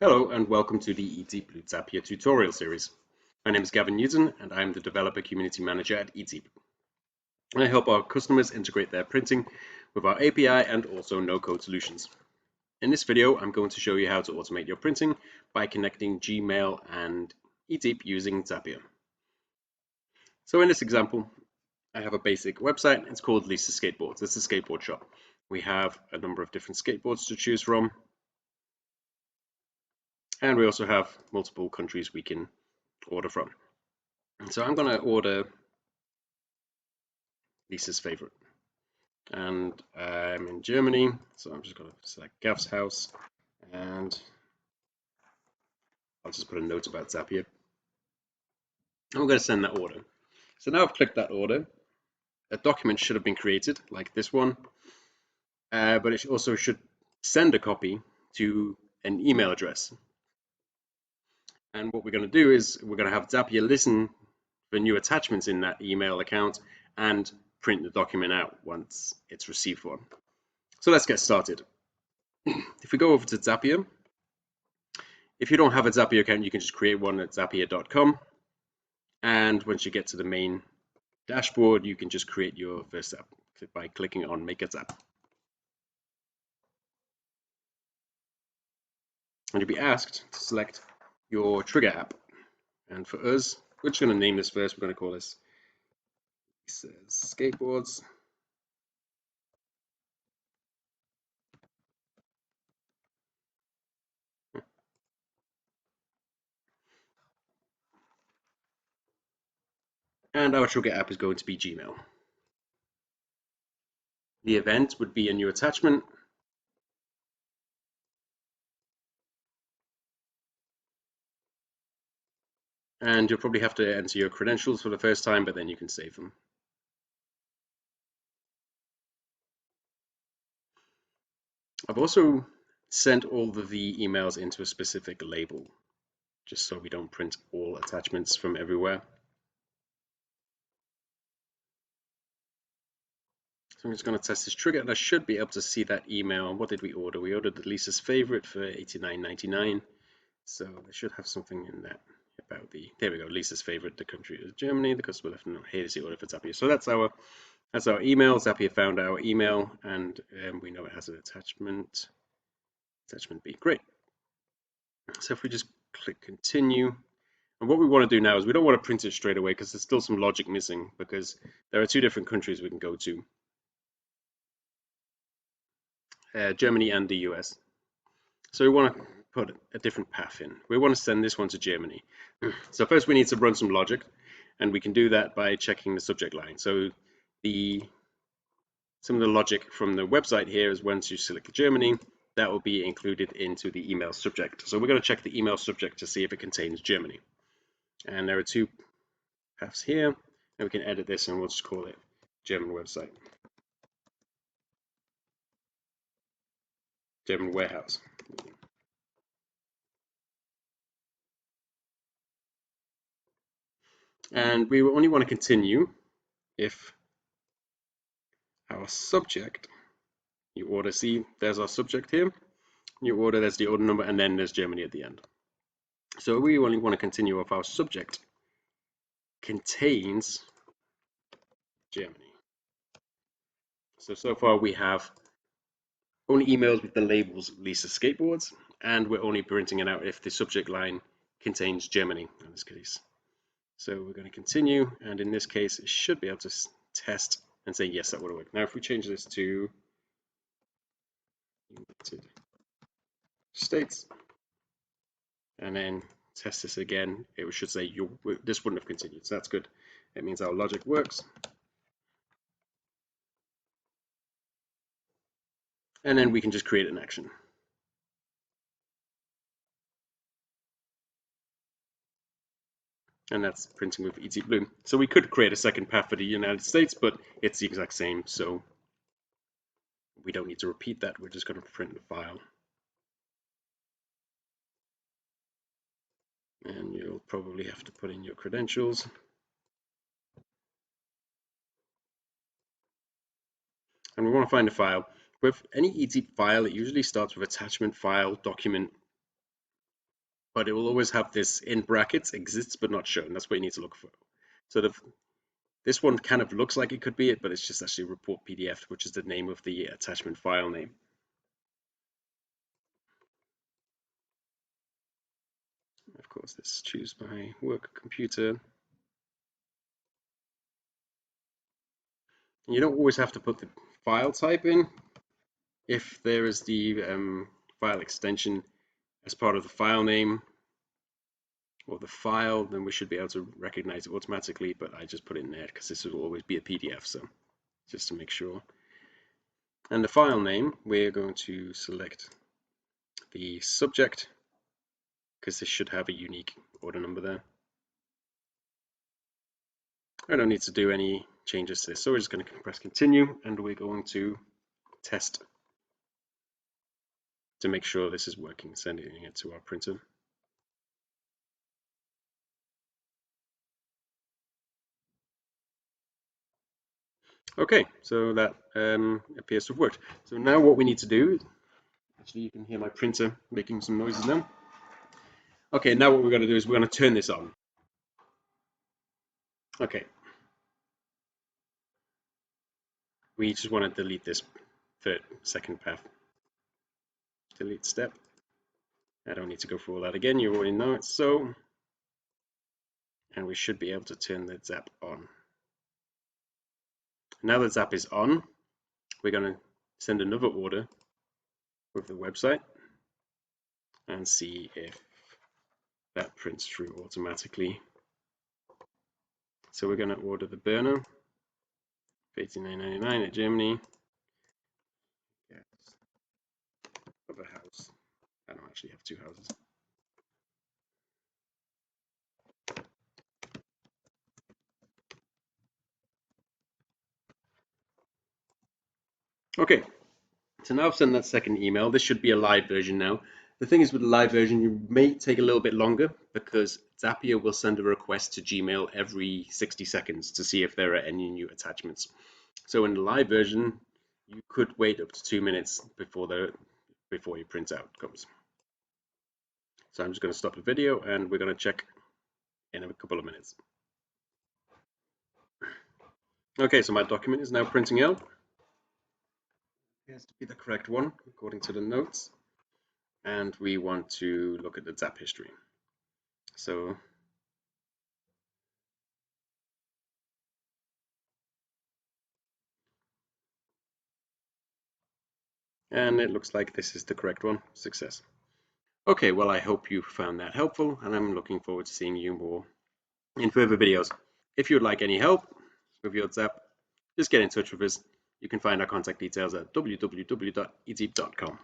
Hello and welcome to the ezeep Zapier tutorial series. My name is Gavin Newton and I'm the Developer Community Manager at ezeep. I help our customers integrate their printing with our API and also no-code solutions. In this video, I'm going to show you how to automate your printing by connecting Gmail and ezeep using Zapier. So in this example, I have a basic website. It's called Lisa Skateboards. It's a skateboard shop. We have a number of different skateboards to choose from. And we also have multiple countries we can order from. So I'm going to order Lisa's favorite. And I'm in Germany, so I'm just going to select Gav's house. And I'll just put a note about Zapier. And we're going to send that order. So now I've clicked that order. A document should have been created, like this one. But it also should send a copy to an email address. And what we're going to do is we're going to have Zapier listen for new attachments in that email account and print the document out once it's received one. So let's get started. If we go over to Zapier, if you don't have a Zapier account, you can just create one at zapier.com. And once you get to the main dashboard, you can just create your first app by clicking on Make a Zap. And you'll be asked to select your trigger app. And for us, we're just going to name this first. We're going to call this Skateboards. And our trigger app is going to be Gmail. The event would be a new attachment. And you'll probably have to enter your credentials for the first time, but then you can save them. I've also sent all of the emails into a specific label, just so we don't print all attachments from everywhere. So I'm just going to test this trigger, and I should be able to see that email. What did we order? We ordered the Lisa's favorite for $89.99. So I should have something in that about there we go, Lisa's favorite. The country is Germany. The customer left a note here to see order for Zapier. So that's our email. Zapier found our email, and we know it has an attachment. Attachment B. Great. So if we just click continue, and what we want to do now is we don't want to print it straight away because there's still some logic missing, because there are two different countries we can go to, Germany and the US. So we want to put a different path in. We want to send this one to Germany. So first we need to run some logic, and we can do that by checking the subject line. So some of the logic from the website here is once you select Germany, that will be included into the email subject. So we're going to check the email subject to see if it contains Germany. And there are two paths here, and we can edit this and we'll just call it German website, German warehouse. And we will only want to continue if our subject, you order, see there's our subject here, you order, there's the order number, and then there's Germany at the end. So we only want to continue if our subject contains Germany. So far we have only emails with the labels Lisa Skateboards, and we're only printing it out if the subject line contains Germany in this case. So we're going to continue, and in this case it should be able to test and say yes, that would work. Now if we change this to United States and then test this again, it should say this wouldn't have continued. So that's good. It means our logic works. And then we can just create an action. And that's printing with ezeep Bloom. So we could create a second path for the United States, but it's the exact same, so we don't need to repeat that. We're just going to print the file. And you'll probably have to put in your credentials. And we want to find a file. With any ezeep file, it usually starts with attachment, file, document, but it will always have this in brackets, exists but not shown. That's what you need to look for. So this one kind of looks like it could be it, but it's just actually report PDF, which is the name of the attachment file name. Of course, let's choose my work computer. You don't always have to put the file type in. If there is the file extension as part of the file name or the file, then we should be able to recognize it automatically, but I just put it in there because this will always be a PDF, so just to make sure. And the file name, we're going to select the subject because this should have a unique order number there. I don't need to do any changes to this, so we're just going to press continue, and we're going to test to make sure this is working, sending it to our printer. Okay, so that appears to have worked. So now what we need to do, actually you can hear my printer making some noises now. Okay, now what we're going to do is we're going to turn this on. Okay. We just want to delete this second path. Delete step. I don't need to go through all that again, you already know it. So, and we should be able to turn the Zap on. Now that Zap is on, we're going to send another order with the website and see if that prints through automatically. So we're going to order the burner, $89.99 at Germany. Yes. Of a house. I don't actually have two houses. Okay, so now I've sent that second email. This should be a live version now. The thing is with the live version, you may take a little bit longer because Zapier will send a request to Gmail every 60 seconds to see if there are any new attachments. So in the live version, you could wait up to 2 minutes before your printout comes. So I'm just going to stop the video and we're going to check in a couple of minutes. Okay, so my document is now printing out. It has to be the correct one according to the notes. And we want to look at the Zap history. So and it looks like this is the correct one. Success. Okay, well, I hope you found that helpful, and I'm looking forward to seeing you more in further videos. If you'd like any help with your Zap, just get in touch with us. You can find our contact details at www.ezeep.com.